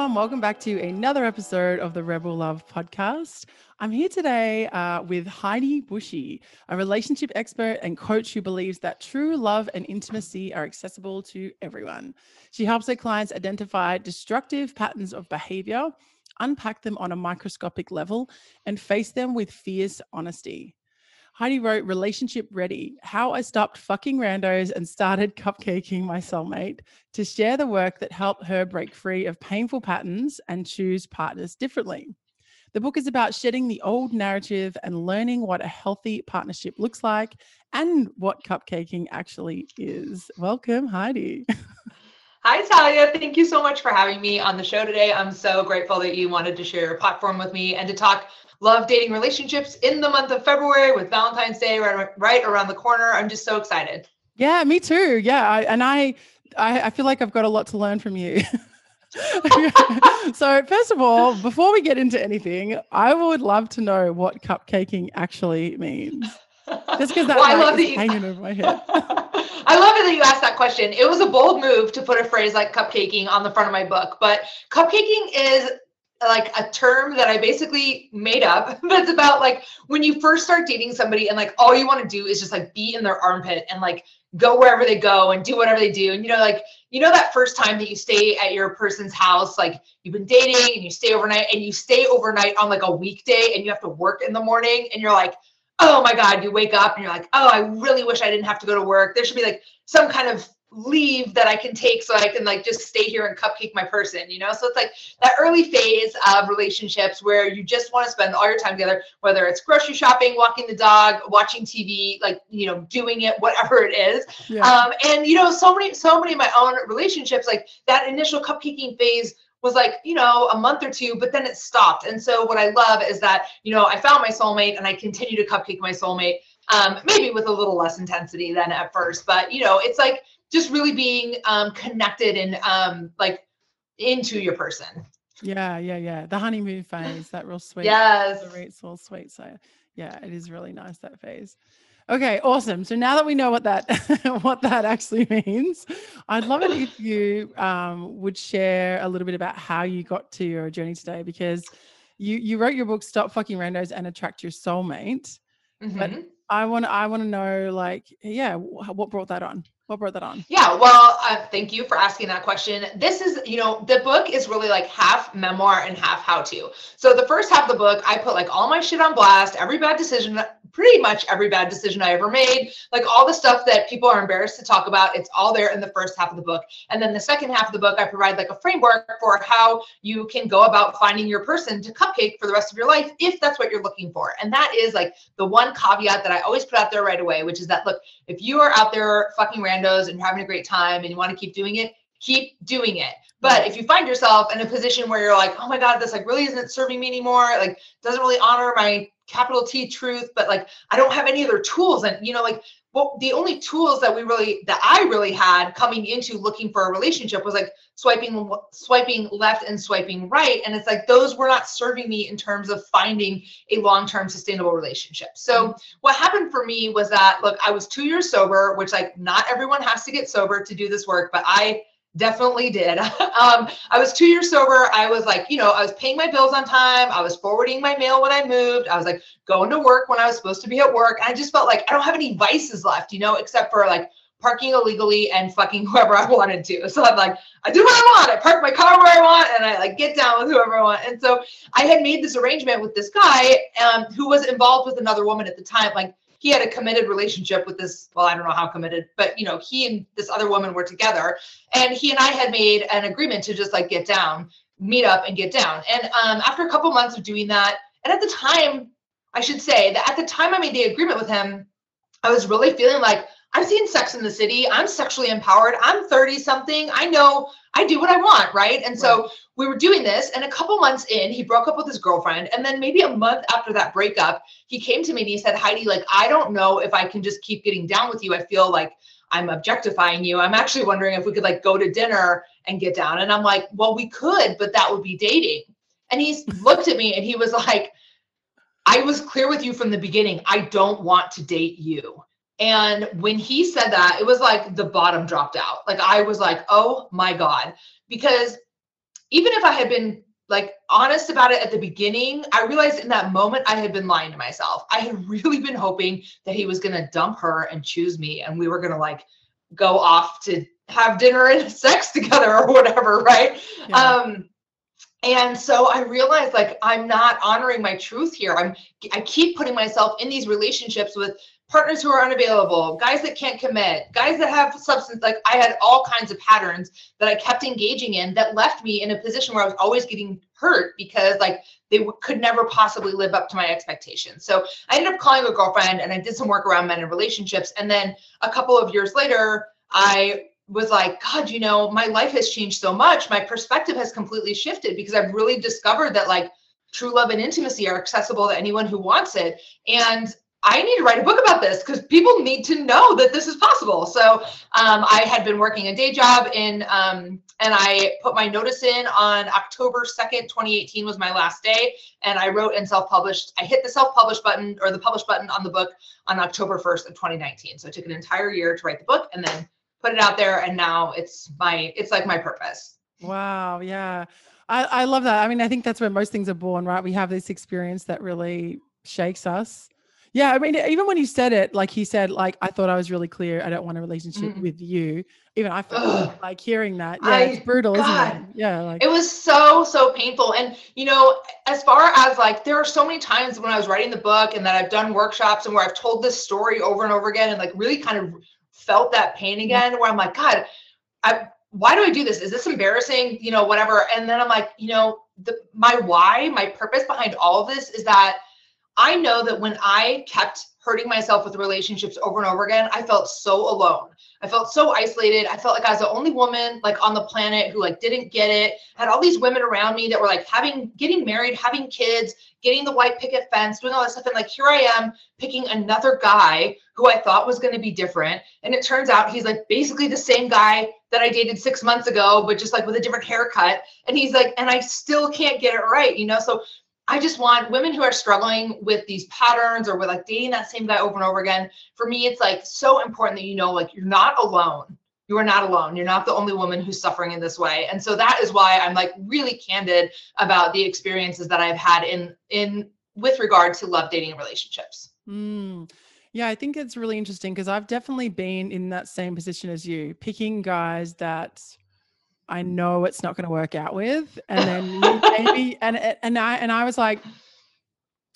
everyone. Welcome back to another episode of the Rebel Love podcast. I'm here today with Heidi Busche, a relationship expert and coach who believes that true love and intimacy are accessible to everyone. She helps her clients identify destructive patterns of behavior, unpack them on a microscopic level, and face them with fierce honesty. Heidi wrote Relationship Ready, How I Stopped Fucking Randos and Started Cupcaking My Soulmate, to share the work that helped her break free of painful patterns and choose partners differently. The book is about shedding the old narrative and learning what a healthy partnership looks like and what cupcaking actually is. Welcome, Heidi. Hi, Talia. Thank you so much for having me on the show today. I'm so grateful that you wanted to share your platform with me and to talk love, dating, relationships in the month of February with Valentine's Day right around the corner. I'm just so excited. Yeah, me too. Yeah, I feel like I've got a lot to learn from you. So first of all, before we get into anything, I would love to know what cupcaking actually means. Just because that is hanging over my head. I love it that you asked that question. It was a bold move to put a phrase like cupcaking on the front of my book, but cupcaking is like a term that I basically made up. That's about like when you first start dating somebody and like all you want to do is just like be in their armpit and like go wherever they go and do whatever they do. And that first time that you stay at your person's house, like you've been dating and you stay overnight on like a weekday and you have to work in the morning and you're like, oh my God, you wake up and you're like, oh, I really wish I didn't have to go to work. There should be like some kind of leave that I can take so I can like just stay here and cupcake my person, So it's like that early phase of relationships where you just want to spend all your time together, whether it's grocery shopping, walking the dog, watching TV, like, doing it, whatever it is. Yeah. And so many of my own relationships, like that initial cupcaking phase was like, a month or two, but then it stopped. And so what I love is that, I found my soulmate and I continue to cupcake my soulmate, maybe with a little less intensity than at first, but it's like just really being connected and like into your person. Yeah. The honeymoon phase, that real sweet. Yes. It's all sweet. So yeah, it is really nice, that phase. Okay, awesome. So now that we know what that actually means, I'd love it if you would share a little bit about how you got to your journey today, because you wrote your book, Stop Fucking Randos and Attract Your Soulmate. Mm-hmm. But I want to know, like, what brought that on? What brought that on? Yeah, well, thank you for asking that question. This is, the book is really like half memoir and half how-to. So the first half of the book, I put like all my shit on blast, pretty much every bad decision I ever made, like all the stuff that people are embarrassed to talk about. It's all there in the first half of the book. And then the second half of the book, I provide like a framework for how you can go about finding your person to cupcake for the rest of your life, if that's what you're looking for. And that is like the one caveat that I always put out there right away, which is that, look, if you are out there fucking randos and you're having a great time and you want to keep doing it, keep doing it. But if you find yourself in a position where you're like, oh my God, this like really isn't serving me anymore, like doesn't really honor my capital T truth, but like I don't have any other tools, and the only tools that I really had coming into looking for a relationship was like swiping left and swiping right, and it's like those were not serving me in terms of finding a long-term sustainable relationship. So what happened for me was that, look, I was 2 years sober, which like not everyone has to get sober to do this work, but I definitely did. I was 2 years sober. I was like, I was paying my bills on time. I was forwarding my mail when I moved. I was like going to work when I was supposed to be at work. And I just felt like I don't have any vices left, except for like parking illegally and fucking whoever I wanted to. So I'm like, I do what I want. I park my car where I want and I like get down with whoever I want. And so I had made this arrangement with this guy who was involved with another woman at the time. Like, he had a committed relationship with this, well, I don't know how committed, but he and this other woman were together, and he and I had made an agreement to just like get down, meet up and get down. And after a couple months of doing that, and at the time, I should say that at the time I made the agreement with him, I was really feeling like I'm seeing Sex in the City. I'm sexually empowered. I'm 30 something. I know I do what I want. Right. And so we were doing this, and a couple months in, he broke up with his girlfriend. And then maybe a month after that breakup, he came to me and he said, Heidi, like, I don't know if I can just keep getting down with you. I feel like I'm objectifying you. I'm actually wondering if we could like go to dinner and get down. And I'm like, well, we could, but that would be dating. And he looked at me and he was like, I was clear with you from the beginning. I don't want to date you. And when he said that, it was like the bottom dropped out. Like I was like, oh my God, because even if I had been like honest about it at the beginning, I realized in that moment I had been lying to myself. I had really been hoping that he was going to dump her and choose me, and we were going to like go off to have dinner and sex together or whatever, right? Yeah. And so I realized like I'm not honoring my truth here. I keep putting myself in these relationships with partners who are unavailable, guys that can't commit, guys that have substance. Like I had all kinds of patterns that I kept engaging in that left me in a position where I was always getting hurt because like they could never possibly live up to my expectations. So I ended up calling a girlfriend and I did some work around men and relationships. And then a couple of years later, I was like, God, you know, my life has changed so much. My perspective has completely shifted because I've really discovered that like true love and intimacy are accessible to anyone who wants it. And I need to write a book about this because people need to know that this is possible. So I had been working a day job and I put my notice in on October 2nd, 2018 was my last day. And I wrote and self-published. I hit the self-publish button or the publish button on the book on October 1st of 2019. So it took an entire year to write the book and then put it out there. And now it's like my purpose. Wow. Yeah. I love that. I mean, I think that's where most things are born, right? We have this experience that really shakes us. Yeah. I mean, even when you said it, like he said, like, I thought I was really clear. I don't want a relationship with you. Even I felt like hearing that. Yeah. It's brutal, isn't it? Yeah. Like it was so painful. And, you know, as far as like, there are so many times when I was writing the book and that I've done workshops and where I've told this story over and over again and like really kind of felt that pain again, where I'm like, God, why do I do this? Is this embarrassing? You know, whatever. And then I'm like, you know, my purpose behind all of this is that I know that when I kept hurting myself with relationships over and over again, I felt so alone. I felt so isolated. I felt like I was the only woman like on the planet who like didn't get it. I had all these women around me that were like getting married, having kids, getting the white picket fence, doing all that stuff. And like, here I am picking another guy who I thought was going to be different. And it turns out he's like basically the same guy that I dated 6 months ago, but just like with a different haircut. And he's like, and I still can't get it right, you know? So I just want women who are struggling with these patterns or with like dating that same guy over and over again. For me, it's like so important that, you know, like you're not alone. You are not alone. You're not the only woman who's suffering in this way. And so that is why I'm like really candid about the experiences that I've had in with regard to love, dating, and relationships. Yeah, I think it's really interesting because I've definitely been in that same position as you, picking guys that I know it's not going to work out with. And then maybe, and I was like,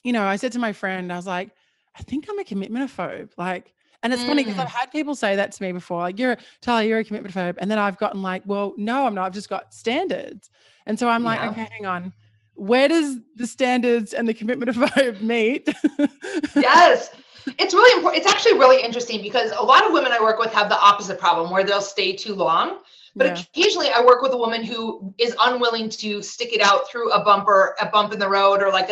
you know, I said to my friend, I was like, I think I'm a commitment-phobe. Like, and it's funny because I've had people say that to me before, like, Talia, you're a commitment-phobe. And then I've gotten like, well, no, I'm not. I've just got standards. And so I'm like, okay, hang on. Where does the standards and the commitment-phobe meet? Yes. It's really important. It's actually really interesting because a lot of women I work with have the opposite problem where they'll stay too long. But occasionally I work with a woman who is unwilling to stick it out through a bump in the road, or like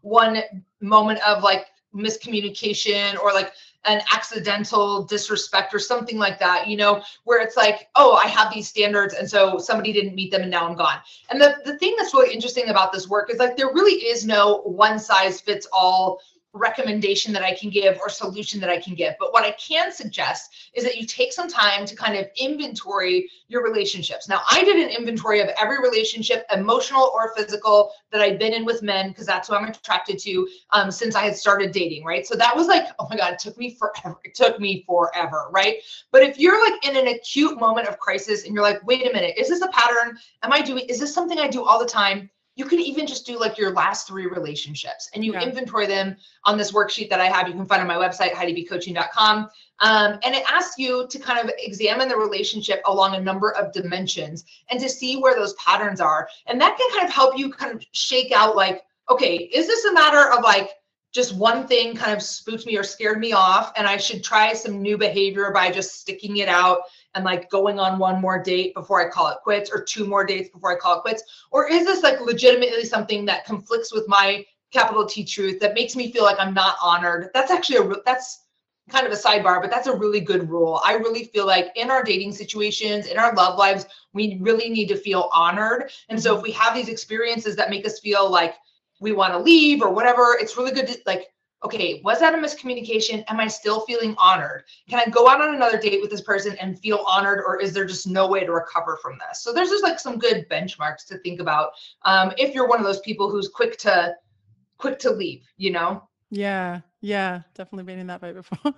one moment of like miscommunication or like an accidental disrespect or something like that, you know, where it's like, oh, I have these standards and so somebody didn't meet them and now I'm gone. And the thing that's really interesting about this work is like, there really is no one size fits all recommendation that I can give or solution that I can give. But what I can suggest is that you take some time to kind of inventory your relationships. Now, I did an inventory of every relationship, emotional or physical, that I'd been in with men, because that's who I'm attracted to, since I had started dating, right? So that was like, oh my God, it took me forever, right? But if you're like in an acute moment of crisis and you're like, wait a minute, is this a pattern? Is this something I do all the time? You can even just do like your last 3 relationships and you inventory them on this worksheet that I have. You can find on my website, HeidiBcoaching.com. And it asks you to kind of examine the relationship along a number of dimensions and to see where those patterns are. And that can kind of help you kind of shake out like, okay, is this a matter of like just one thing kind of spooked me or scared me off and I should try some new behavior by just sticking it out and like going on one more date before I call it quits, or 2 more dates before I call it quits? Or is this like legitimately something that conflicts with my capital T truth that makes me feel like I'm not honored? That's actually that's kind of a sidebar, but that's a really good rule. I really feel like in our dating situations, in our love lives, we really need to feel honored. And so if we have these experiences that make us feel like we want to leave or whatever, it's really good to like, okay, was that a miscommunication? Am I still feeling honored? Can I go out on another date with this person and feel honored, or is there just no way to recover from this? So there's just like some good benchmarks to think about if you're one of those people who's quick to leave, you know? Yeah, definitely been in that boat before.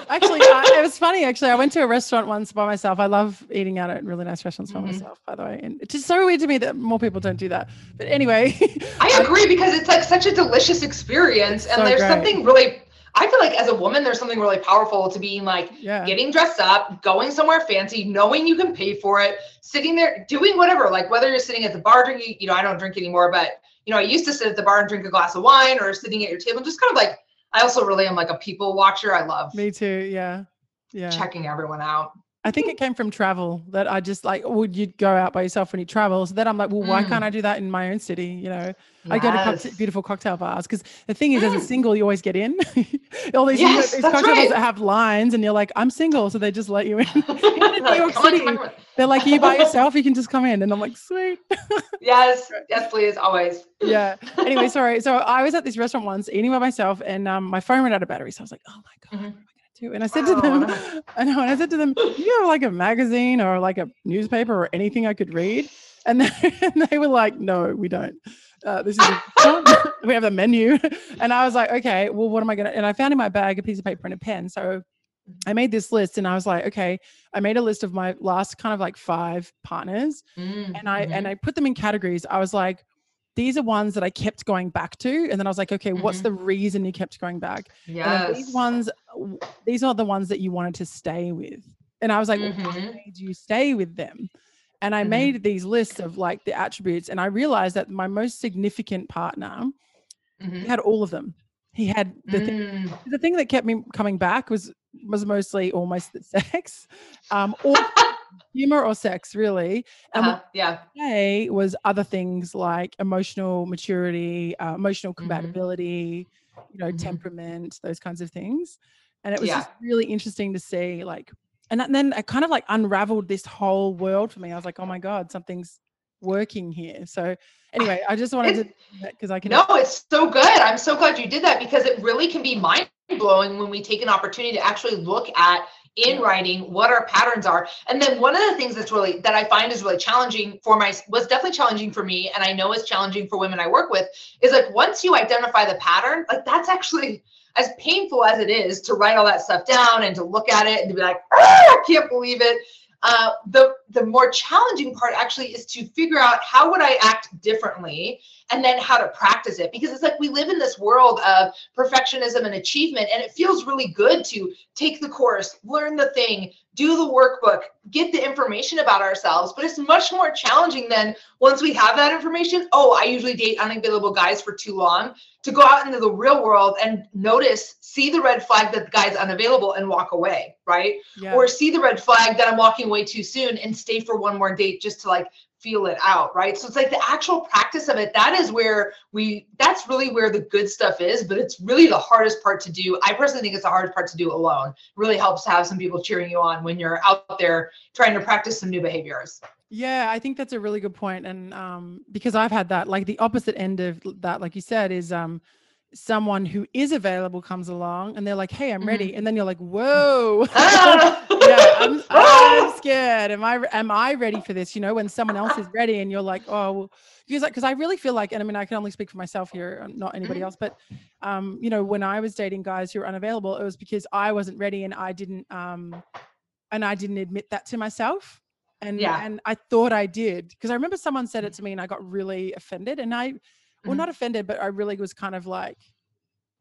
Actually, it was funny. Actually, I went to a restaurant once by myself. I love eating out at really nice restaurants by myself, by the way. And it's just so weird to me that more people don't do that. But anyway, I agree, because it's like such a delicious experience, and so there's great. something really. I feel like as a woman, there's something really powerful to being like getting dressed up, going somewhere fancy, knowing you can pay for it, sitting there doing whatever. Like whether you're sitting at the bar drinking, you know, I don't drink anymore, but you know, I used to sit at the bar and drink a glass of wine, or sitting at your table, just kind of like. I also really am like a people watcher. I love. Me too. Yeah. Checking everyone out. I think it came from travel, that I just like, would you go out by yourself when you travel? So then I'm like, well, why can't I do that in my own city? You know, I go to beautiful cocktail bars, because the thing is, as a single, you always get in. All these, these cocktail bars that have lines, and you're like, I'm single, so they just let you in. In New York City, they're like, you by yourself, you can just come in, and I'm like, sweet. Yes, please, always. Yeah. Anyway, sorry. So I was at this restaurant once eating by myself, and my phone ran out of battery. So I was like, oh my God. And I said to them, I said to them, do you have like a magazine or like a newspaper or anything I could read? And they were like, no, we don't. This is we have the menu. And I was like, okay, well, what am I going to? And I found in my bag a piece of paper and a pen. So I made this list, and I was like, okay, I made a list of my last kind of like 5 partners, and I put them in categories. I was like, these are ones that I kept going back to. And then I was like, okay, what's the reason you kept going back? Yes. And these are the ones that you wanted to stay with. And I was like, what made you stay with them? And I made these lists of like the attributes. And I realized that my most significant partner, he had all of them. He had the thing that kept me coming back was mostly almost the sex, or humor or sex, really. And what was other things like emotional maturity, emotional compatibility, you know, temperament, those kinds of things. And it was just really interesting to see, like, and then I kind of like unraveled this whole world for me. I was like, oh my God, something's working here. So anyway, I just wanted to do that because I can. No, it's so good. I'm so glad you did that, because it really can be mind blowing when we take an opportunity to actually look at in writing what our patterns are. And then one of the things that I find is really challenging was definitely challenging for me, and I know is challenging for women I work with, is like once you identify the pattern, like that's actually, as painful as it is to write all that stuff down and to look at it and to be like, I can't believe it. The more challenging part actually is to figure out how would I act differently, and then how to practice it, because it's like we live in this world of perfectionism and achievement, and it feels really good to take the course, learn the thing, do the workbook, get the information about ourselves. But it's much more challenging than once we have that information. Oh, I usually date unavailable guys for too long, to go out into the real world and see the red flag that the guy's unavailable and walk away, right? Or see the red flag that I'm walking away too soon and stay for one more date just to like feel it out, right? So it's like the actual practice of it, that's really where the good stuff is, but it's really the hardest part to do. I personally think it's the hardest part to do alone. It really helps to have some people cheering you on when you're out there trying to practice some new behaviors. Yeah, I think that's a really good point. And because I've had that, like the opposite end of that, like you said, is someone who is available comes along and they're like, hey, I'm ready. And then you're like, whoa, I'm scared. Am I ready for this? You know, when someone else is ready and you're like, oh, well, because I really feel like, and I mean, I can only speak for myself here, not anybody else, but you know, when I was dating guys who were unavailable, it was because I wasn't ready, and I didn't admit that to myself. And I thought I did, because I remember someone said it to me and I got really offended, and well, not offended, but I really was kind of like,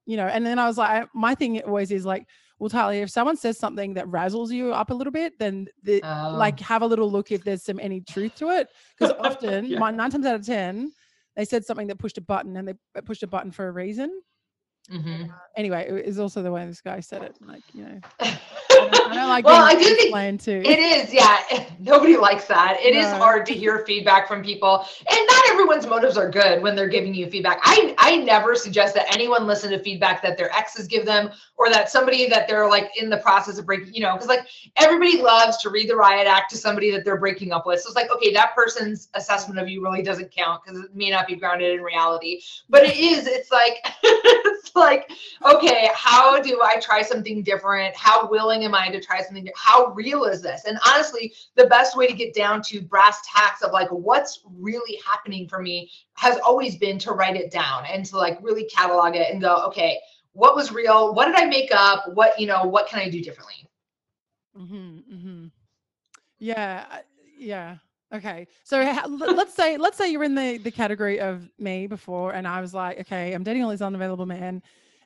you know, and then I was like, my thing always is like, well, Talia, if someone says something that razzles you up a little bit, then like have a little look if there's any truth to it. Because often 9 times out of 10, they said something that pushed a button, and they pushed a button for a reason. Anyway, it is also the way this guy said it, like, you know, and I don't like Well, being I do think explained to. it is. Yeah. Nobody likes that. It is No. hard to hear feedback from people, and not everyone's motives are good when they're giving you feedback. I never suggest that anyone listen to feedback that their exes give them, or that somebody that they're like in the process of breaking, because like everybody loves to read the riot act to somebody that they're breaking up with. So it's like, okay, that person's assessment of you really doesn't count because it may not be grounded in reality. But it's like, it's like, okay, how do I try something different? How willing am I to try something different? How real is this? And honestly, the best way to get down to brass tacks of like what's really happening for me has always been to write it down and to like really catalog it and go, okay, what was real? What did I make up? What can I do differently? Yeah. Okay. So let's say you're in the category of me before, and I was like, okay, I'm dating all these unavailable men.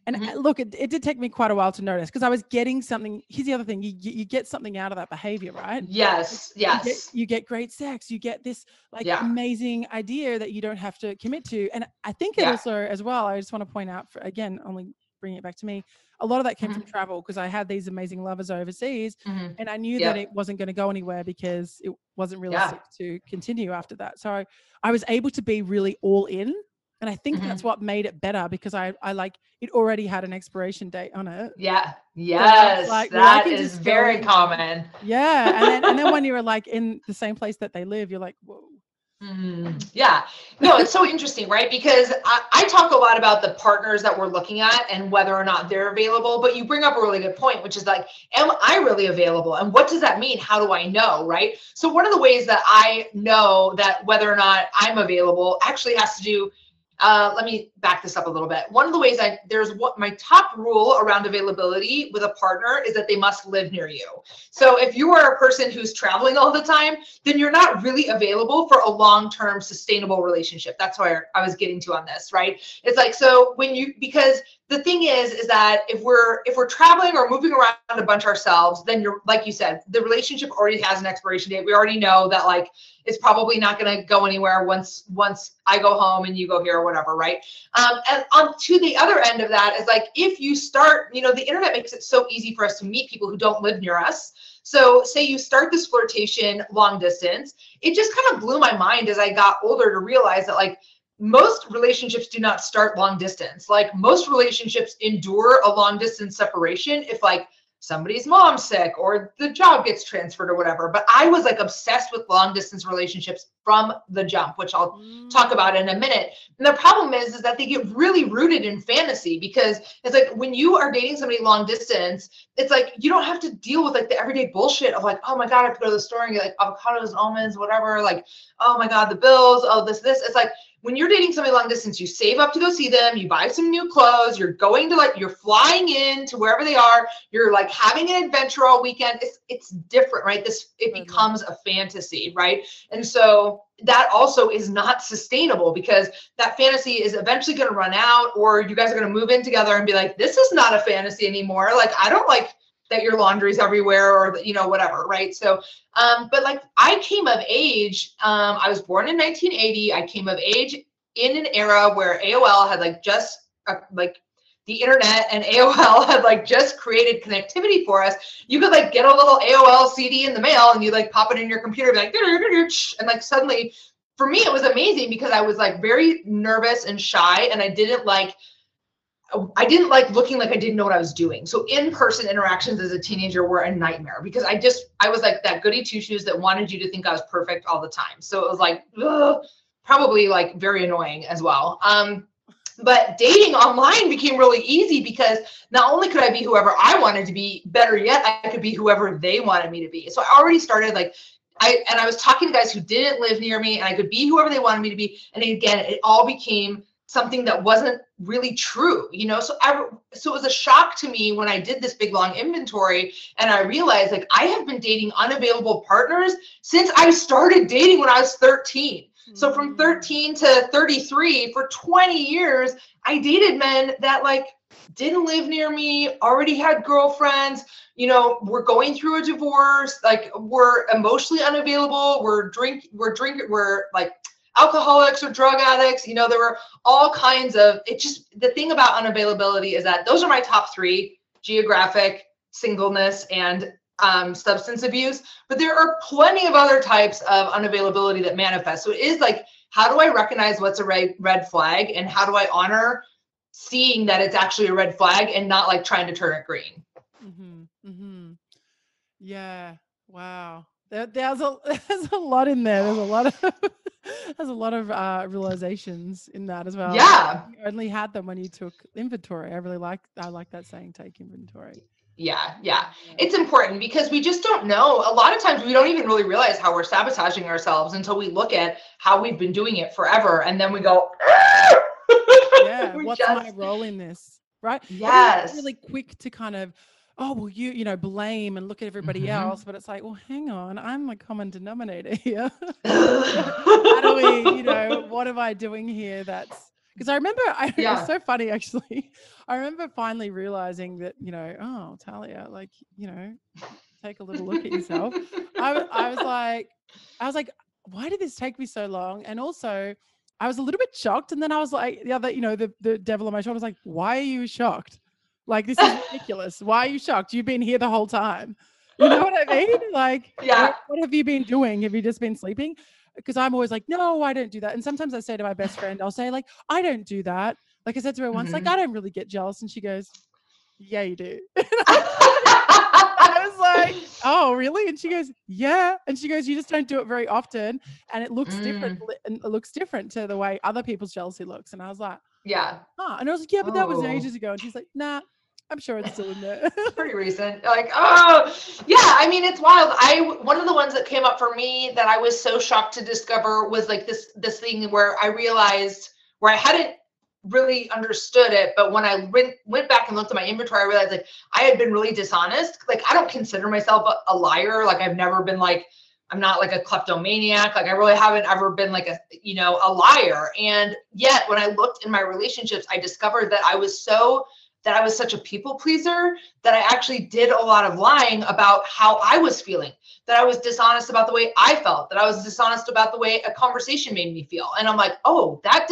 And look, it did take me quite a while to notice because I was getting something. Here's the other thing: you get something out of that behavior, right? Yes. You get great sex. You get this like amazing idea that you don't have to commit to. And I think it also, as well, I just want to point out, again, only bringing it back to me, a lot of that came from travel because I had these amazing lovers overseas, and I knew that it wasn't going to go anywhere because it wasn't realistic to continue after that. So I was able to be really all in. And I think that's what made it better because I like it already had an expiration date on it. Yeah. Yes. So like, that is very common. Yeah. And then when you're like in the same place that they live, you're like, whoa. Yeah. No, it's so interesting, right? Because I talk a lot about the partners that we're looking at and whether or not they're available, but you bring up a really good point, which is like, am I really available? And what does that mean? How do I know, right? So one of the ways that I know that whether or not I'm available actually has to do, let me back this up a little bit. One of the ways my top rule around availability with a partner is that they must live near you. So if you are a person who's traveling all the time, then you're not really available for a long-term sustainable relationship. That's where I was getting to on this, right? It's like, so because the thing is that if we're traveling or moving around a bunch ourselves, then you're, like you said, the relationship already has an expiration date. We already know that like, it's probably not going to go anywhere once I go home and you go here or whatever, right? And on to the other end of that is like, if you start, the internet makes it so easy for us to meet people who don't live near us. So say you start this flirtation long distance, it just kind of blew my mind as I got older to realize that like most relationships do not start long distance. Like most relationships endure a long distance separation if like somebody's mom's sick or the job gets transferred or whatever. But I was like obsessed with long distance relationships from the jump, which I'll talk about in a minute. And the problem is that they get really rooted in fantasy because it's like when you are dating somebody long distance, it's like you don't have to deal with like the everyday bullshit of like, oh my God, I have to go to the store and get like avocados, almonds, whatever. Like, oh my God, the bills, oh, this. It's like, when you're dating somebody long distance, you save up to go see them, you buy some new clothes, you're going to like, you're flying in to wherever they are, you're like having an adventure all weekend. It's different, right? It becomes a fantasy, right? And so that also is not sustainable because that fantasy is eventually going to run out, or you guys are going to move in together and be like, this is not a fantasy anymore. Like, I don't like that your laundry's everywhere or, whatever. Right. So, but like I came of age, I was born in 1980. I came of age in an era where AOL had like just like the internet and AOL had like just created connectivity for us. You could like get a little AOL CD in the mail and you like pop it in your computer, be like, and like suddenly for me, it was amazing because I was like very nervous and shy and I didn't like looking like I didn't know what I was doing. So in-person interactions as a teenager were a nightmare because I was like that goody two-shoes that wanted you to think I was perfect all the time. So it was like, probably like very annoying as well. But dating online became really easy because not only could I be whoever I wanted to be, better yet, I could be whoever they wanted me to be. So I already started like, I was talking to guys who didn't live near me and I could be whoever they wanted me to be. And again, it all became something that wasn't really true, so it was a shock to me when I did this big long inventory and I realized like I have been dating unavailable partners since I started dating when I was 13. So from 13 to 33 for 20 years, I dated men that like didn't live near me, already had girlfriends, we're going through a divorce, like we're emotionally unavailable, we're like alcoholics or drug addicts, there were all kinds of, the thing about unavailability is that those are my top three: geographic, singleness, and substance abuse, but there are plenty of other types of unavailability that manifest. So it is like, how do I recognize what's a red flag, and how do I honor seeing that it's actually a red flag and not like trying to turn it green? Yeah. Wow. There's a lot in there. There's a lot of there's a lot of realizations in that as well. Yeah. You only had them when you took inventory. I like that saying, take inventory. Yeah. It's important because we just don't know. A lot of times we don't even really realize how we're sabotaging ourselves until we look at how we've been doing it forever. And then we go, yeah, what's my role in this? Right? Yes. It's really quick to kind of, oh, well, you know, blame and look at everybody else. But it's like, well, hang on, I'm the common denominator here. How do we, you know, what am I doing here? Because I remember, it's so funny, actually. I remember finally realizing that, you know, oh, Talia, like, you know, take a little look at yourself. I was like, why did this take me so long? And also, I was a little bit shocked. And then I was like, the devil on my shoulder was like, why are you shocked? Like, this is ridiculous. Why are you shocked? You've been here the whole time. You know what I mean? Like, what have you been doing? Have you just been sleeping? Because I'm always like, no, I don't do that. And sometimes I say to my best friend, I'll say like, I don't do that. Like I said to her once, like, I don't really get jealous. And she goes, yeah, you do. I was like, oh, really? And she goes, yeah. And she goes, you just don't do it very often. And it looks different. And it looks different to the way other people's jealousy looks. And I was like, huh. And I was like, yeah, but that was ages ago. And she's like, nah, I'm sure it's still in there. Pretty recent. Like, oh, yeah. I mean, it's wild. One of the ones that came up for me that I was so shocked to discover was like this thing where I realized, where I hadn't really understood it, but when I went back and looked at my inventory, I realized like I had been really dishonest. Like, I don't consider myself a liar. Like, I've never been like, I'm not like a kleptomaniac. Like, I really haven't ever been like a liar. And yet when I looked in my relationships, I discovered that I was such a people pleaser that I actually did a lot of lying about how I was feeling, that I was dishonest about the way I felt, that I was dishonest about the way a conversation made me feel. And I'm like, oh, that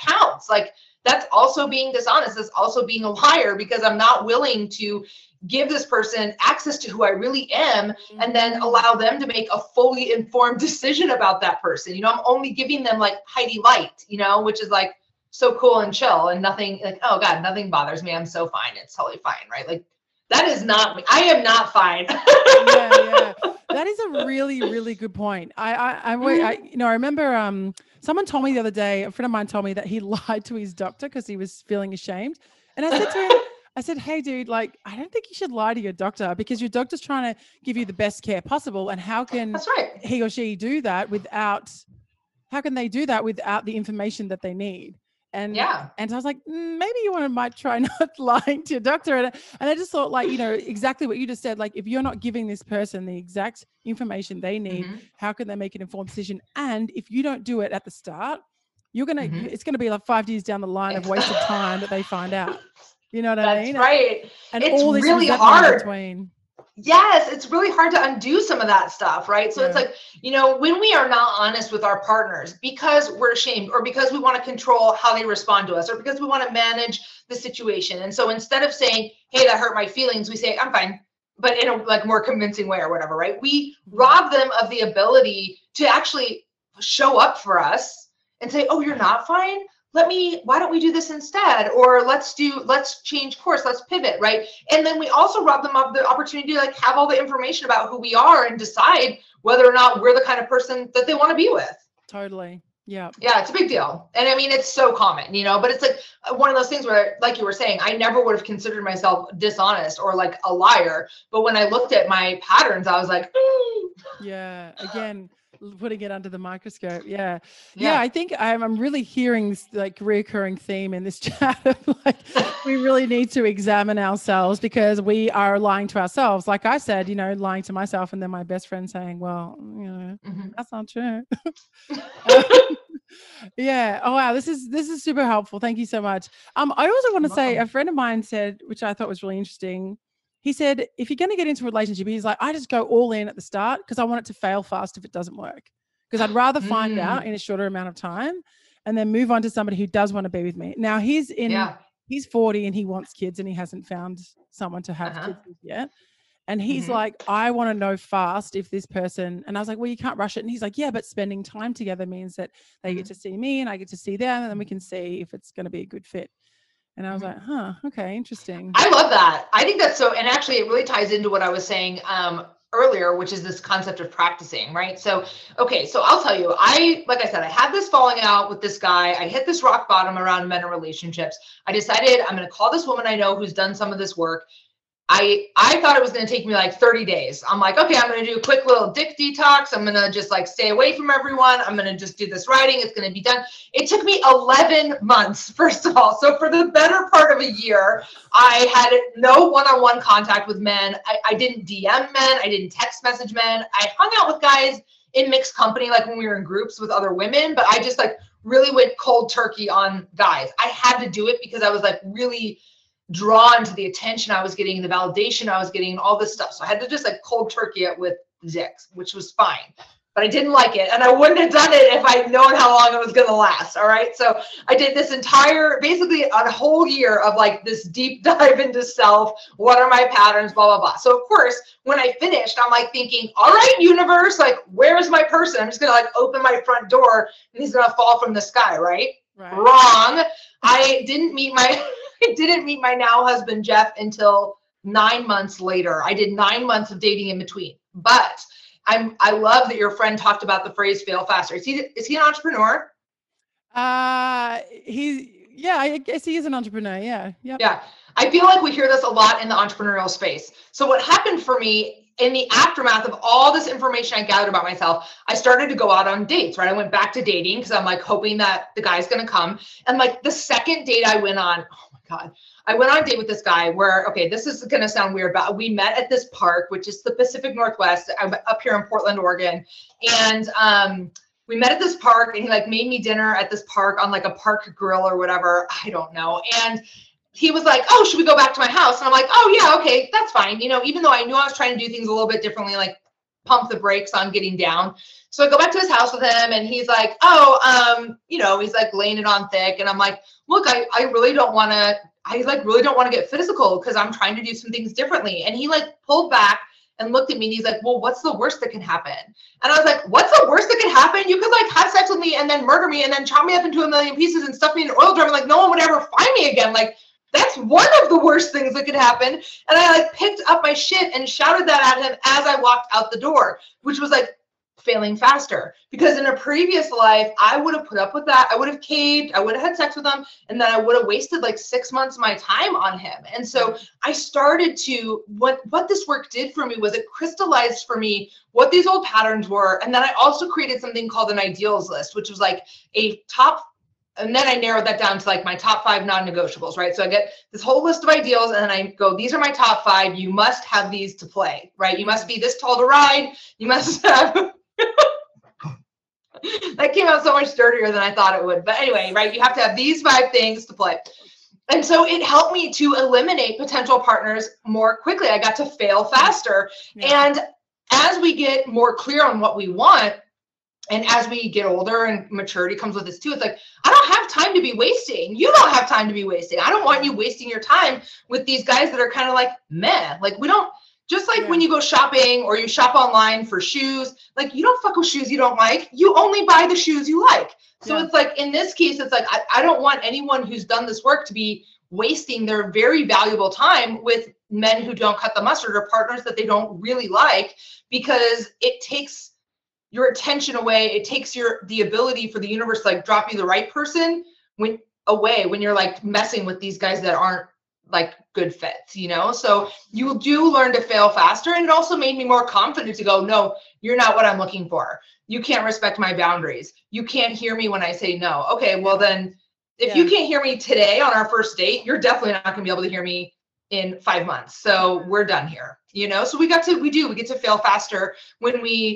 counts. Like, that's also being dishonest. That's also being a liar, because I'm not willing to give this person access to who I really am and then allow them to make a fully informed decision about that person. You know, I'm only giving them like Heidi light, you know, which is like so cool and chill and nothing, like, oh God, nothing bothers me. I'm so fine. It's totally fine. Right. Like, that is not me. I am not fine. Yeah. That is a really, really good point. I remember someone told me the other day, a friend of mine told me that he lied to his doctor because he was feeling ashamed. And I said to him, I said, hey, dude, like, I don't think you should lie to your doctor, because your doctor's trying to give you the best care possible. And how can he or she do that without the information that they need? And I was like, maybe you might try not lying to your doctor. And I just thought, like, you know, exactly what you just said. Like, if you're not giving this person the exact information they need, how can they make an informed decision? And if you don't do it at the start, it's gonna be like 5 years down the line of wasted time that they find out. You know what I mean? That's right. And it's all this really hard. Between. Yes, it's really hard to undo some of that stuff, right? So it's like, you know, when we are not honest with our partners because we're ashamed, or because we want to control how they respond to us, or because we want to manage the situation. And so instead of saying, hey, that hurt my feelings, we say, I'm fine, but in a like more convincing way or whatever, right? We rob them of the ability to actually show up for us and say, oh, you're not fine? Why don't we do this instead? Or let's change course, let's pivot, right? And then we also rob them of the opportunity to like have all the information about who we are and decide whether or not we're the kind of person that they want to be with. Totally. Yeah. Yeah, it's a big deal. And I mean, it's so common, you know, but it's like one of those things where, like you were saying, I never would have considered myself dishonest or like a liar. But when I looked at my patterns, I was like, yeah, again, putting it under the microscope. Yeah. I think I'm really hearing this like recurring theme in this chat of like, we really need to examine ourselves, because we are lying to ourselves. Like I said, you know, lying to myself, and then my best friend saying, well, you know, that's not true. Yeah. Oh, wow. This is super helpful. Thank you so much. I also want to say, a friend of mine said, which I thought was really interesting. He said, if you're going to get into a relationship, he's like, I just go all in at the start because I want it to fail fast if it doesn't work. Because I'd rather find out in a shorter amount of time and then move on to somebody who does want to be with me. Now he's 40 and he wants kids, and he hasn't found someone to have kids with yet. And he's like, I want to know fast if this person, and I was like, well, you can't rush it. And he's like, yeah, but spending time together means that they get to see me and I get to see them, and then we can see if it's going to be a good fit. And I was like, okay, interesting. I love that. I think that's so, and actually it really ties into what I was saying earlier, which is this concept of practicing, right? So, okay, so I'll tell you, like I said, I had this falling out with this guy. I hit this rock bottom around men and relationships. I decided I'm going to call this woman I know who's done some of this work. I thought it was going to take me like 30 days. I'm like, okay, I'm going to do a quick little dick detox. I'm going to just like stay away from everyone. I'm going to just do this writing. It's going to be done. It took me 11 months, first of all. So for the better part of a year, I had no one-on-one contact with men. I didn't DM men. I didn't text message men. I hung out with guys in mixed company, like when we were in groups with other women, but I just like really went cold turkey on guys. I had to do it because I was like really drawn to the attention I was getting, the validation I was getting, all this stuff. So I had to just like cold turkey it with dicks, which was fine, but I didn't like it. And I wouldn't have done it if I'd known how long it was going to last. All right. So I did this entire, basically a whole year of like this deep dive into self. What are my patterns, blah, blah, blah. So of course, when I finished, I'm like thinking, all right, universe, like, where's my person? I'm just going to like open my front door and he's going to fall from the sky. Right. Wrong. I didn't meet my now husband, Jeff, until 9 months later. I did 9 months of dating in between. But I love that your friend talked about the phrase fail faster. Is he an entrepreneur? I guess he is an entrepreneur. Yeah. Yep. Yeah. I feel like we hear this a lot in the entrepreneurial space. So what happened for me in the aftermath of all this information I gathered about myself, I started to go out on dates, right? I went back to dating because I'm like hoping that the guy's going to come. And like the second date I went on, oh my God, I went on a date with this guy where, okay, this is going to sound weird, but we met at this park, which is the Pacific Northwest. I'm up here in Portland, Oregon. And we met at this park and he like made me dinner at this park on like a park grill or whatever. I don't know. And he was like, oh, should we go back to my house? And I'm like, oh yeah, okay, that's fine. You know, even though I knew I was trying to do things a little bit differently, like pump the brakes on getting down. So I go back to his house with him and he's like, he's like laying it on thick. And I'm like, look, I really don't want to get physical because I'm trying to do some things differently. And he like pulled back and looked at me and he's like, well, what's the worst that can happen? And I was like, what's the worst that can happen? You could like have sex with me and then murder me and then chop me up into a million pieces and stuff me in an oil drum. Like no one would ever find me again. Like that's one of the worst things that could happen. And I like picked up my shit and shouted that at him as I walked out the door, which was like failing faster. Because in a previous life, I would have put up with that. I would have caved. I would have had sex with him. And then I would have wasted like 6 months of my time on him. And so I started to, what this work did for me was it crystallized for me what these old patterns were. And then I also created something called an ideals list, which was like a top. And then I narrowed that down to like my top 5 non-negotiables, right? So I get this whole list of ideals and then I go, these are my top 5. You must have these to play, right? You must be this tall to ride. You must have, that came out so much dirtier than I thought it would. But anyway, right? You have to have these 5 things to play. And so it helped me to eliminate potential partners more quickly. I got to fail faster. Yeah. And as we get more clear on what we want, and as we get older and maturity comes with this too, it's like, I don't have time to be wasting. You don't have time to be wasting. I don't want you wasting your time with these guys that are kind of like meh. Like we don't, just like when you go shopping or you shop online for shoes, like you don't fuck with shoes you don't like. You only buy the shoes you like. So it's like, in this case, it's like, I don't want anyone who's done this work to be wasting their very valuable time with men who don't cut the mustard or partners that they don't really like, because it takes your attention away. It takes the ability for the universe to like drop you the right person when you're like messing with these guys that aren't like good fits, you know? So you do learn to fail faster. And it also made me more confident to go, no, you're not what I'm looking for. You can't respect my boundaries. You can't hear me when I say no. Okay, well then if you can't hear me today on our first date, you're definitely not gonna be able to hear me in 5 months. So we're done here, you know? So we get to fail faster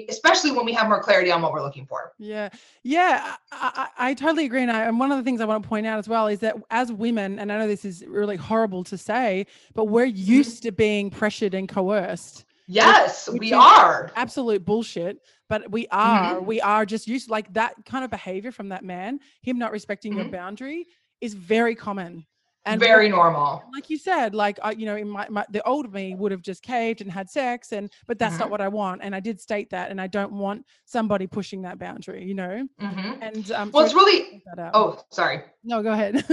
especially when we have more clarity on what we're looking for. Yeah. Yeah. I totally agree. And one of the things I want to point out as well is that as women, and I know this is really horrible to say, but we're used to being pressured and coerced. Yes, we are. Absolute bullshit. But we are just used to like that kind of behavior from that man, him not respecting your boundary is very common. And very normal. like you said, like, you know, in the old me would have just caved and had sex, but that's not what I want. And I did state that, and I don't want somebody pushing that boundary, you know? And well, it's really, oh, sorry. No, go ahead.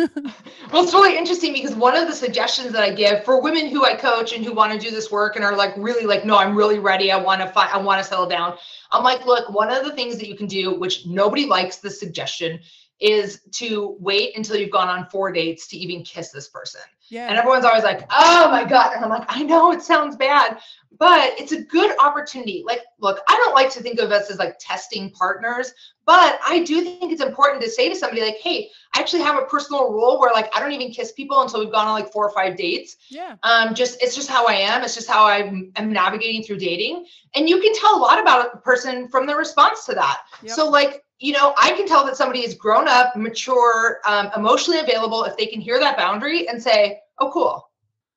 Well, it's really interesting because one of the suggestions that I give for women who I coach and who want to do this work and are like really like, no, I'm really ready. I want to settle down. I'm like, look, one of the things that you can do, which nobody likes the suggestion, is to wait until you've gone on 4 dates to even kiss this person. Yeah. And everyone's always like, oh my God. And I'm like, I know it sounds bad, but it's a good opportunity. Like, look, I don't like to think of us as like testing partners, but I do think it's important to say to somebody like, hey, I actually have a personal rule where like, I don't even kiss people until we've gone on like 4 or 5 dates. Yeah. It's just how I am. It's just how I'm navigating through dating. And you can tell a lot about a person from their response to that. Yep. So like, you know, I can tell that somebody is grown up, mature, emotionally available if they can hear that boundary and say, oh, cool.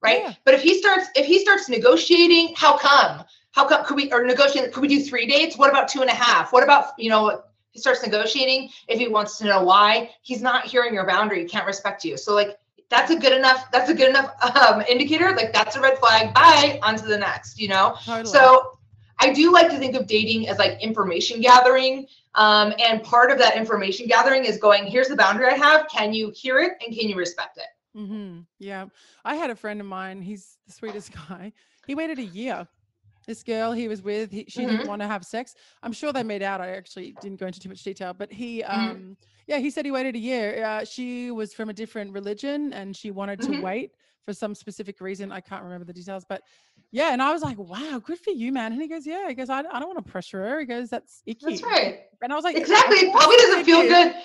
Right. Yeah. But if he starts negotiating, how come could we do 3 dates? What about 2.5? What about, you know, he starts negotiating. If he wants to know why, he's not hearing your boundary. He can't respect you. So like, that's a good enough indicator. Like that's a red flag. Bye, on to the next, you know? Totally. So I do like to think of dating as like information gathering. And part of that information gathering is going, here's the boundary I have. Can you hear it? And can you respect it? Yeah. I had a friend of mine. He's the sweetest guy. He waited a year. This girl he was with, she didn't want to have sex. I'm sure they made out. I actually didn't go into too much detail, but he, he said he waited a year. She was from a different religion and she wanted to wait for some specific reason. I can't remember the details, but yeah. And I was like, wow, good for you, man. And he goes, yeah, he goes, I don't want to pressure her. He goes, that's icky. That's right. And I was like, exactly. It probably doesn't feel good.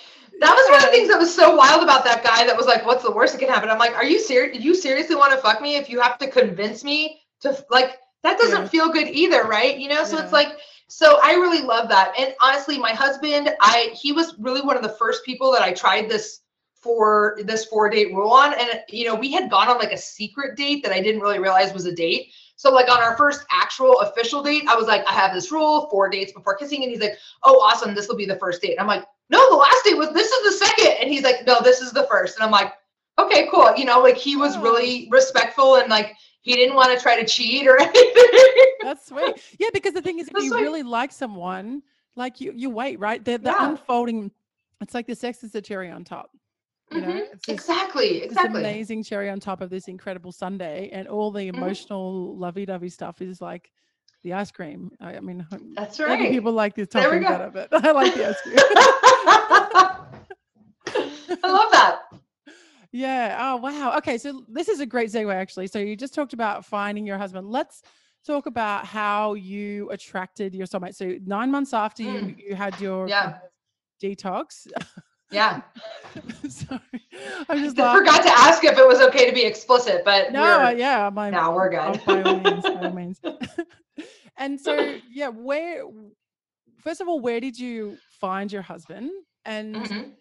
That was one of the things that was so wild about that guy that was like, what's the worst that can happen? I'm like, are you serious? You seriously want to fuck me if you have to convince me to like, that doesn't feel good either, right? You know, so it's like, so I really love that. And honestly, my husband, he was really one of the first people that I tried this 4-date rule on. And, you know, we had gone on like a secret date that I didn't really realize was a date. So like on our first actual official date, I was like, I have this rule, 4 dates before kissing. And he's like, oh, awesome. This will be the first date. I'm like, no, the last date this is the second. And he's like, no, this is the first. And I'm like, okay, cool. You know, like he was really respectful and like, he didn't want to try to cheat or anything. That's sweet. Yeah, because the thing is, if you really like someone, like you wait, right? The unfolding, it's like the sex is the cherry on top. You know, it's exactly. This amazing cherry on top of this incredible sundae, and all the emotional lovey-dovey stuff is like the ice cream. I mean, that's right. Maybe people like the topping better, but I like the ice cream. I love that. Yeah. Oh, wow. Okay. So this is a great segue, actually. So you just talked about finding your husband. Let's talk about how you attracted your soulmate. So 9 months after you had your detox. Yeah. Sorry. I just forgot to ask if it was okay to be explicit, but no, we're good. By all means. And so, first of all, where did you find your husband? And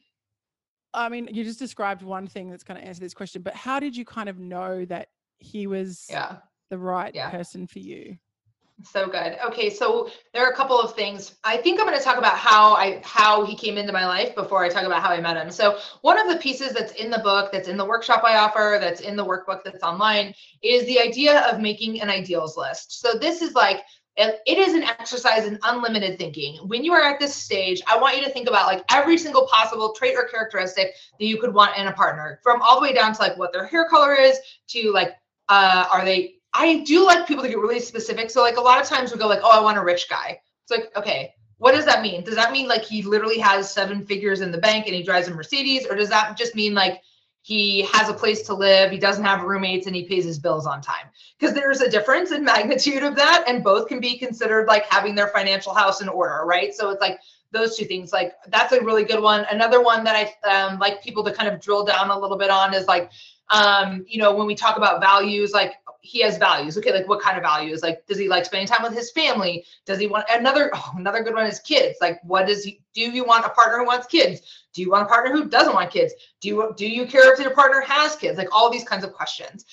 I mean, you just described one thing that's going to answer this question, but how did you kind of know that he was the right person for you? So good. Okay. So there are a couple of things. I think I'm going to talk about how he came into my life before I talk about how I met him. So one of the pieces that's in the book, that's in the workshop I offer, that's in the workbook that's online, is the idea of making an ideals list. So this is like, it is an exercise in unlimited thinking. When you are at this stage, I want you to think about like every single possible trait or characteristic that you could want in a partner, from all the way down to like what their hair color is to like, I do like people to get really specific. So like a lot of times we go like, oh, I want a rich guy. It's like, okay, what does that mean? Does that mean like he literally has 7 figures in the bank and he drives a Mercedes? Or does that just mean like he has a place to live, he doesn't have roommates, and he pays his bills on time? Because there's a difference in magnitude of that, and both can be considered like having their financial house in order, right? So it's like those two things, like that's a really good one. Another one that I like people to kind of drill down a little bit on is like, you know, when we talk about values, like he has values. Okay, like what kind of values? Like, does he like spending time with his family? Does he want another good one is kids? Like, do you want a partner who wants kids? Do you want a partner who doesn't want kids? Do you care if your partner has kids? Like all these kinds of questions.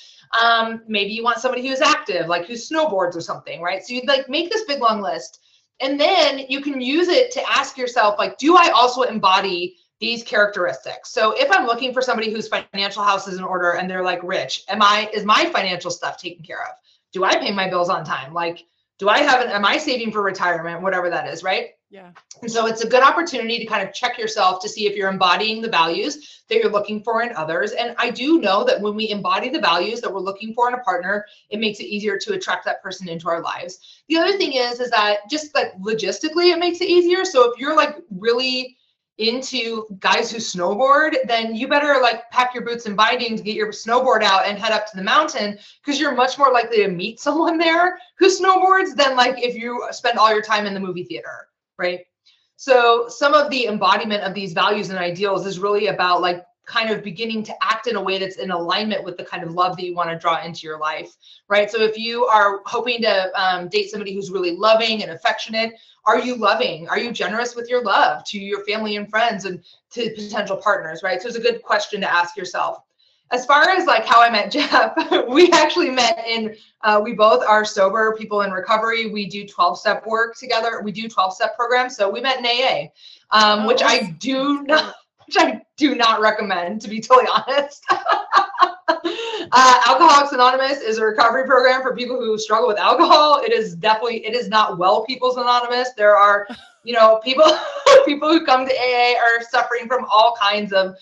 Maybe you want somebody who's active, like who snowboards or something, right? So you'd like make this big long list, and then you can use it to ask yourself, like, do I also embody these characteristics. So if I'm looking for somebody whose financial house is in order and they're like rich, is my financial stuff taken care of? Do I pay my bills on time? Like, am I saving for retirement? Whatever that is, right? Yeah. And so it's a good opportunity to kind of check yourself to see if you're embodying the values that you're looking for in others. And I do know that when we embody the values that we're looking for in a partner, it makes it easier to attract that person into our lives. The other thing is that just like logistically, it makes it easier. So if you're like really into guys who snowboard, then you better like pack your boots and bindings, get your snowboard out and head up to the mountain, because you're much more likely to meet someone there who snowboards than like if you spend all your time in the movie theater, right? So some of the embodiment of these values and ideals is really about like kind of beginning to act in a way that's in alignment with the kind of love that you want to draw into your life, right? So if you are hoping to date somebody who's really loving and affectionate, are you loving? Are you generous with your love to your family and friends and to potential partners, right? So it's a good question to ask yourself. As far as like how I met Jeff, we actually met we both are sober people in recovery. We do 12-step work together. We do 12-step programs. So we met in AA, which I do not recommend, to be totally honest. Alcoholics Anonymous is a recovery program for people who struggle with alcohol. It is not Well People's Anonymous. There are, people who come to AA are suffering from all kinds of,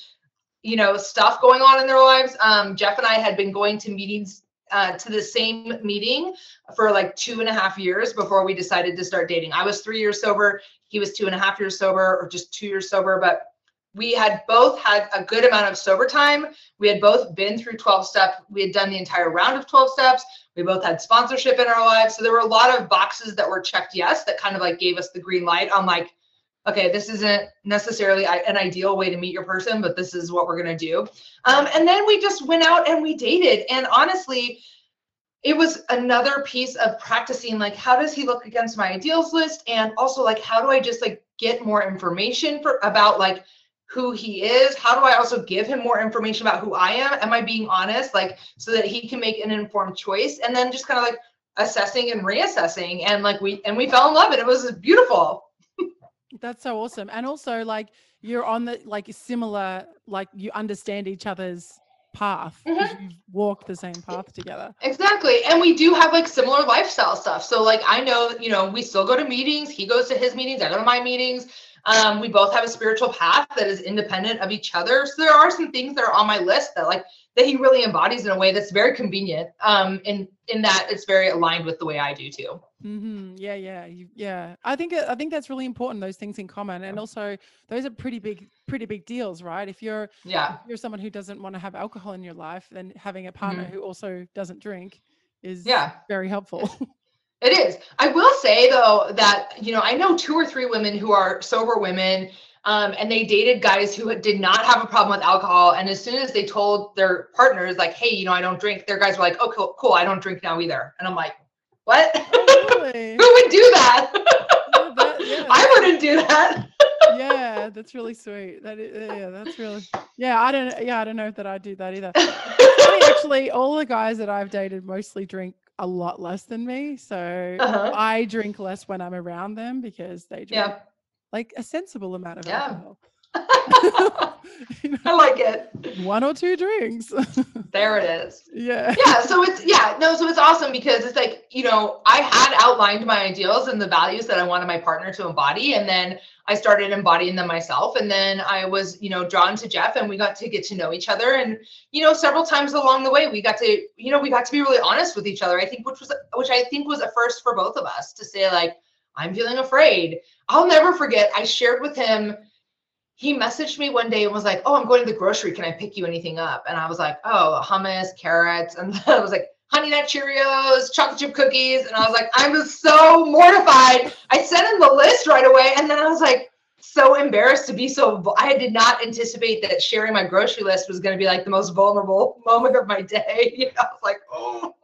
stuff going on in their lives. Jeff and I had been going to meetings, to the same meeting for like 2.5 years before we decided to start dating. I was 3 years sober. He was 2.5 years sober, or just 2 years sober, but we had both had a good amount of sober time. We had both been through 12-step. We had done the entire round of 12 steps. We both had sponsorship in our lives. So there were a lot of boxes that were checked yes, that kind of like gave us the green light on like, okay, this isn't necessarily an ideal way to meet your person, but this is what we're going to do. And then we just went out and we dated. And honestly, it was another piece of practicing, like, how does he look against my ideals list? And also like, how do I just like get more information about like who he is? How do I also give him more information about who I am? Am I being honest? Like, so that he can make an informed choice, and then just kind of like assessing and reassessing. And like, we fell in love, and it was beautiful. That's so awesome. And also like you're on the like similar, like you understand each other's path because you've walked the same path together. Exactly. And we do have like similar lifestyle stuff. So like, I know, we still go to meetings. He goes to his meetings. I go to my meetings. We both have a spiritual path that is independent of each other. So there are some things that are on my list that he really embodies in a way that's very convenient. In that it's very aligned with the way I do too. Mm-hmm. Yeah. I think that's really important. Those things in common, and also those are pretty big deals, right? If you're someone who doesn't want to have alcohol in your life, then having a partner who also doesn't drink is very helpful. It is. I will say though that, I know 2 or 3 women who are sober women, and they dated guys who did not have a problem with alcohol. And as soon as they told their partners like, hey, I don't drink, their guys were like, oh, cool. I don't drink now either. And I'm like, what? Oh, really? Who would do that? I wouldn't do that. Yeah, that's really sweet. That's really, I don't know that I'd do that either. It's funny, actually, all the guys that I've dated mostly drink a lot less than me. So I drink less when I'm around them because they drink like a sensible amount of alcohol. I like it. 1 or 2 drinks. There it is. Yeah. So it's awesome because it's like, I had outlined my ideals and the values that I wanted my partner to embody. And then I started embodying them myself. And then I was, drawn to Jeff, and we got to get to know each other. And, several times along the way, we got to be really honest with each other. I think, which I think was a first for both of us, to say like, I'm feeling afraid. I'll never forget. I shared with him, he messaged me one day and was like, oh, I'm going to the grocery. Can I pick you anything up? And I was like, oh, hummus, carrots. And I was like, Honey Nut Cheerios, chocolate chip cookies. And I was like, I was so mortified. I sent him the list right away. And then I was like, so embarrassed to be I did not anticipate that sharing my grocery list was going to be like the most vulnerable moment of my day. I was like, oh.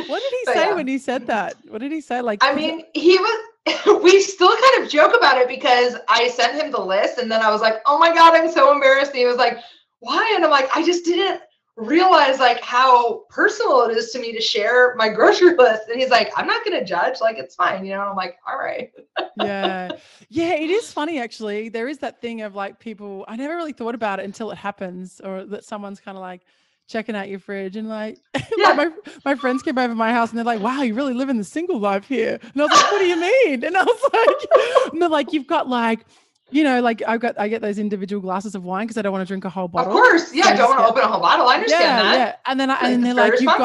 What did he say when he said that? What did he say? Like, I mean, we still kind of joke about it because I sent him the list, and then I was like, oh my God, I'm so embarrassed. And he was like, why? And I'm like, I just didn't realize like how personal it is to me to share my grocery list. And he's like, I'm not going to judge. Like, it's fine. You know, and I'm like, all right. Yeah. Yeah. It is funny, actually. There is that thing of like people, I never really thought about it until it happens, or that someone's kind of like checking out your fridge and like, Yeah. like my friends came over my house and they're like, wow, you really living the single life here. And I was like, what do you mean? And I was like, and they're like, you've got like, you know, like I get those individual glasses of wine because I don't want to drink a whole bottle. Of course. Yeah. So I don't want to open a whole bottle. I understand that. Yeah. And then and they're like, you've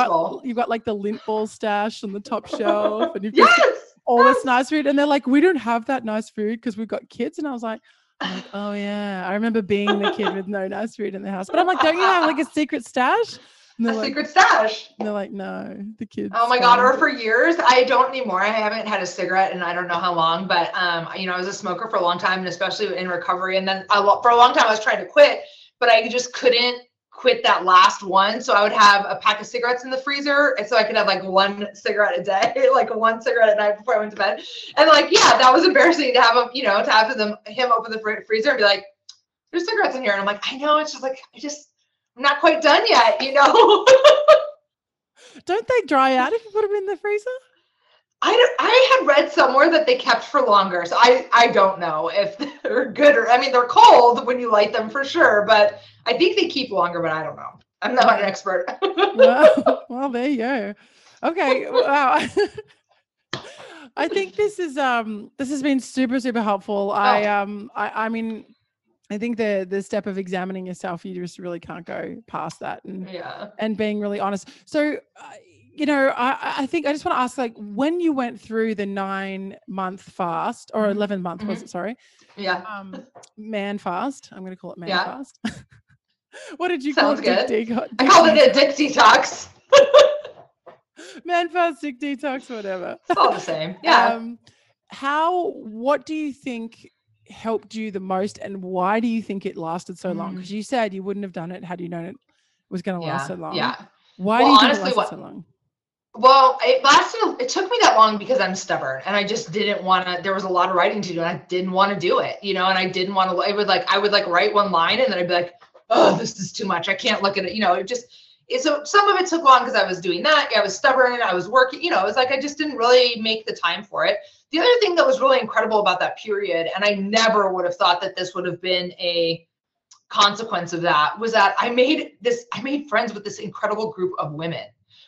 got like the lint ball stash on the top shelf, and you've got all this nice food. And they're like, we don't have that nice food because we've got kids. And I'm like, oh yeah, I remember being the kid with no nice food in the house. But I'm like, don't you have like a secret stash? Secret stash. And they're like, no, the kids. Oh my God. Or for years, I don't anymore. I haven't had a cigarette in I don't know how long, but you know, I was a smoker for a long time, and especially in recovery. And then for a long time I was trying to quit, but I just couldn't quit that last one. So I would have a pack of cigarettes in the freezer, and so I could have like one cigarette a day, like one cigarette at night before I went to bed. And like, yeah, that was embarrassing to have him, you know, to have him open the freezer and be like, there's cigarettes in here. And I'm like, I know, it's just like, I'm not quite done yet, you know? Don't they dry out if you put them in the freezer? I had read somewhere that they kept for longer. So I don't know if they're good or, I mean, they're cold when you light them for sure, but I think they keep longer, but I don't know. I'm not an expert. Well, there you go. Okay. Wow. I think this has been super, super helpful. I mean, I think the step of examining yourself, you just really can't go past that, and being really honest. So, you know, I think I just want to ask, like, when you went through the 9-month fast, or 11-month, was it? Sorry. Yeah. Man fast. I'm going to call it man fast. What did you Sounds call it? Good. I called it a dick detox. Man fast, dick detox, whatever. It's all the same. Yeah. What do you think helped you the most, and why do you think it lasted so long? Because you said you wouldn't have done it had you known it was going to last so long. Yeah. Why do you think it lasted so long? Well, it took me that long because I'm stubborn, and I just didn't want to, there was a lot of writing to do, and I didn't want to do it, you know, and I didn't want to, I would write one line, and then I'd be like, oh, this is too much. I can't look at it. You know, so some of it took long because I was doing that. I was stubborn. I was working, you know, it was like, I just didn't really make the time for it. The other thing that was really incredible about that period, and I never would have thought that this would have been a consequence of that, was that I made friends with this incredible group of women,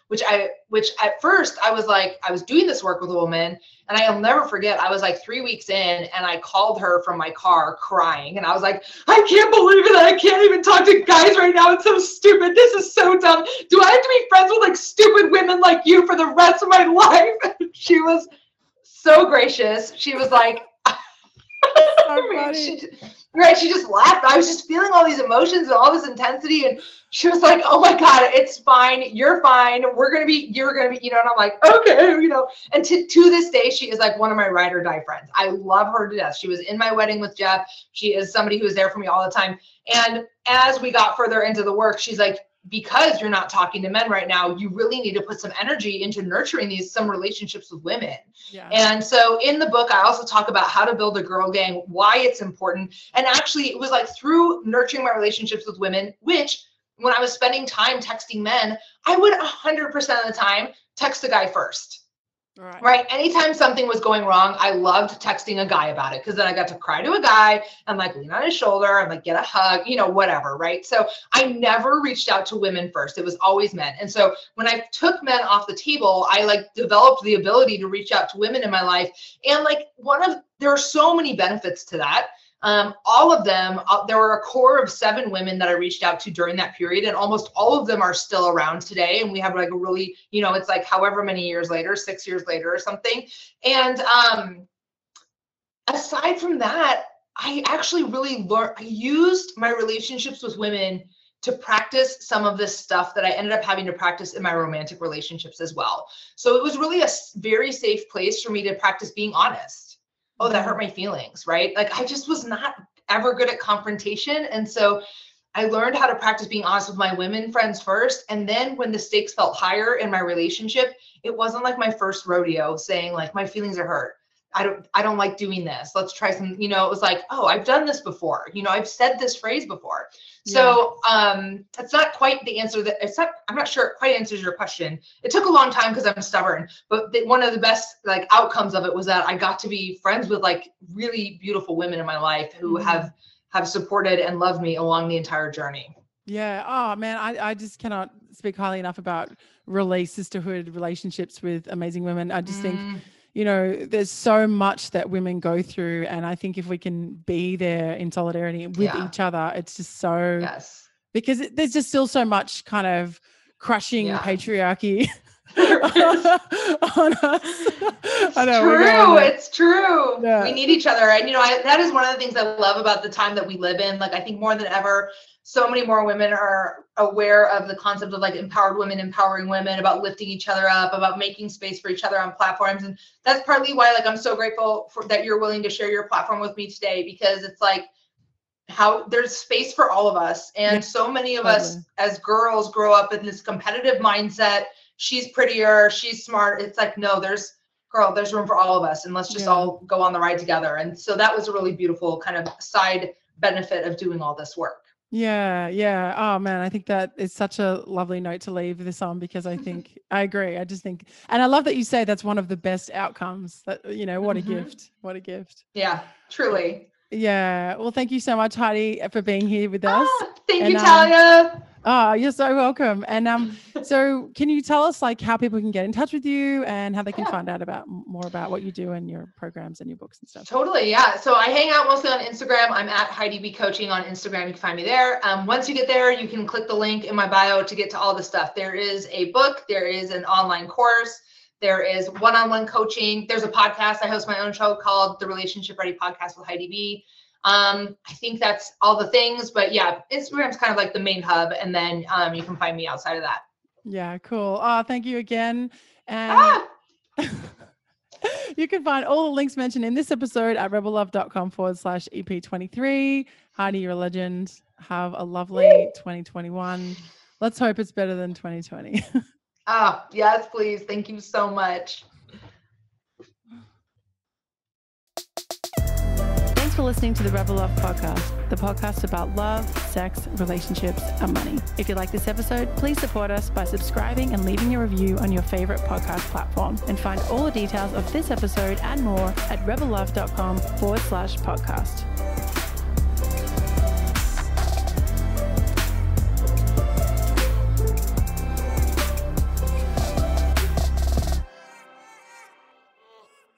which at first I was doing this work with a woman, and I'll never forget, I was like 3 weeks in, and I called her from my car crying, and I was like, I can't believe it. I can't even talk to guys right now. It's so stupid. This is so dumb. Do I have to be friends with like stupid women like you for the rest of my life? She was so gracious. She was like, she just laughed. I was just feeling all these emotions and all this intensity, and she was like, oh my God, it's fine. You're fine. You're going to be, you know, and I'm like, okay, you know, and to this day, she is like one of my ride or die friends. I love her to death. She was in my wedding with Jeff. She is somebody who was there for me all the time. And as we got further into the work, she's like, because you're not talking to men right now, you really need to put some energy into nurturing some relationships with women. Yeah. And so in the book, I also talk about how to build a girl gang, why it's important. And actually it was like through nurturing my relationships with women, which when I was spending time texting men, I would 100% of the time text a guy first. Right. Anytime something was going wrong, I loved texting a guy about it, because then I got to cry to a guy and like lean on his shoulder and like get a hug, you know, whatever. Right. So I never reached out to women first. It was always men. And so when I took men off the table, I like developed the ability to reach out to women in my life. And like there are so many benefits to that. All of them, there were a core of 7 women that I reached out to during that period, and almost all of them are still around today. And we have like a really, you know, it's like however many years later, 6 years later or something. And aside from that, I actually really I used my relationships with women to practice some of this stuff that I ended up having to practice in my romantic relationships as well. So it was really a very safe place for me to practice being honest. Oh, that hurt my feelings, right? Like I just was not ever good at confrontation. And so I learned how to practice being honest with my women friends first. And then when the stakes felt higher in my relationship, it wasn't like my first rodeo saying like, my feelings are hurt. I don't like doing this. Let's try some, it was like, oh, I've done this before. I've said this phrase before. So it's not quite the answer I'm not sure it quite answers your question. It took a long time because I'm stubborn, but one of the best like outcomes of it was that I got to be friends with like really beautiful women in my life who have supported and loved me along the entire journey. Yeah. Oh man, I just cannot speak highly enough about sisterhood relationships with amazing women. I just think, there's so much that women go through. And I think if we can be there in solidarity with each other, it's just so, because there's just still so much kind of crushing patriarchy on us. It's true. Yeah. We need each other. And, that is one of the things I love about the time that we live in. Like, I think more than ever, so many more women are aware of the concept of like empowered women, empowering women, about lifting each other up, about making space for each other on platforms. And that's partly why like I'm so grateful that you're willing to share your platform with me today, because it's like how there's space for all of us. And so many of us as girls grow up in this competitive mindset. She's prettier, she's smart. It's like, no, there's room for all of us, and let's just all go on the ride together. And so that was a really beautiful kind of side benefit of doing all this work. Yeah. Yeah. Oh man, I think that is such a lovely note to leave this on, because I think I agree. I just think, and I love that you say that's one of the best outcomes. That, what a gift. What a gift. Yeah, truly. Yeah. Well, thank you so much, Heidi, for being here with us. Thank you, Talia. You're so welcome. And so can you tell us like how people can get in touch with you and how they can find out more about what you do and your programs and your books and stuff? Totally. Yeah. So I hang out mostly on Instagram. I'm at Heidi B Coaching on Instagram. You can find me there. Once you get there, you can click the link in my bio to get to all the stuff. There is a book. There is an online course. There is one-on-one coaching. There's a podcast. I host my own show called The Relationship Ready Podcast with Heidi B. I think that's all the things, but yeah, Instagram's kind of like the main hub. And then you can find me outside of that. Yeah, cool. Oh, thank you again. And you can find all the links mentioned in this episode at rebellove.com/EP23. Heidi, you're a legend. Have a lovely 2021. Let's hope it's better than 2020. Yes, please. Thank you so much. Thanks for listening to the Rebel Love podcast, the podcast about love, sex, relationships, and money. If you like this episode, please support us by subscribing and leaving a review on your favorite podcast platform. And find all the details of this episode and more at rebellove.com/podcast.